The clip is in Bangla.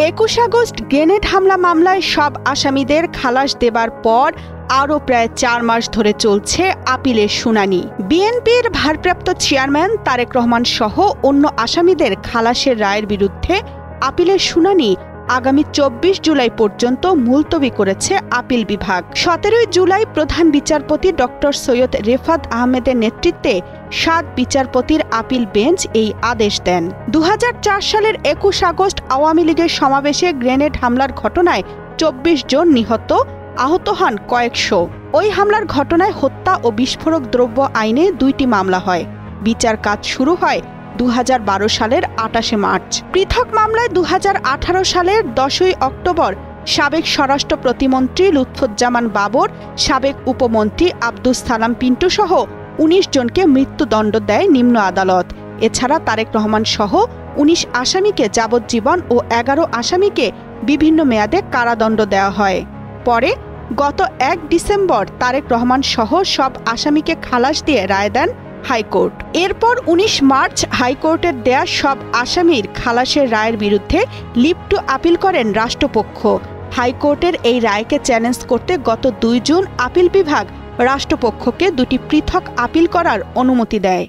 21 আগস্ট গ্রেনেড হামলা মামলায় সব আসামিদের খালাস দেবার পর আরও প্রায় 4 মাস ধরে চলছে আপিলের শুনানি। বিএনপির ভারপ্রাপ্ত চেয়ারম্যান তারেক রহমান সহ অন্য আসামিদের খালাসের রায়ের বিরুদ্ধে আপিলের শুনানি আগামী 24 জুলাই পর্যন্ত মুলতবি করেছে আপিল বিভাগ। 17 জুলাই প্রধান বিচারপতি ডক্টর সৈয়দ রেফাত আহমেদের নেতৃত্বে 7 বিচারপতির আপিল বেঞ্চ এই আদেশ দেন। 2004 সালের 21 আগস্ট আওয়ামী লীগের সমাবেশে গ্রেনেড হামলার ঘটনায় 24 জন নিহত, আহত হন কয়েকশো। ওই হামলার ঘটনায় হত্যা ও বিস্ফোরক দ্রব্য আইনে 2টি মামলা হয়। বিচার কাজ শুরু হয় 2012 সালের 28 মার্চ। পৃথক মামলায় 2018 সালের 10ই অক্টোবর সাবেক স্বরাষ্ট্র প্রতিমন্ত্রী লুৎফুজ্জামান বাবর, সাবেক উপমন্ত্রী আব্দুস সালাম পিন্টু সহ 19 জনকে মৃত্যুদণ্ড দেয় নিম্ন আদালত। এছাড়া তারেক রহমান সহ 19 আসামিকে যাবজ্জীবন ও 11 আসামিকে বিভিন্ন মেয়াদে কারাদণ্ড দেওয়া হয়। পরে গত 1 ডিসেম্বর তারেক রহমান সহ সব আসামিকে খালাস দিয়ে রায় দেন হাইকোর্ট। এরপর 19 মার্চ হাইকোর্টের দেয়া সব আসামির খালাসের রায়ের বিরুদ্ধে লিভ টু আপিল করেন রাষ্ট্রপক্ষ। হাইকোর্টের এই রায়কে চ্যালেঞ্জ করতে গত 2 জুন আপিল বিভাগ রাষ্ট্রপক্ষকে 2টি পৃথক আপিল করার অনুমতি দেয়।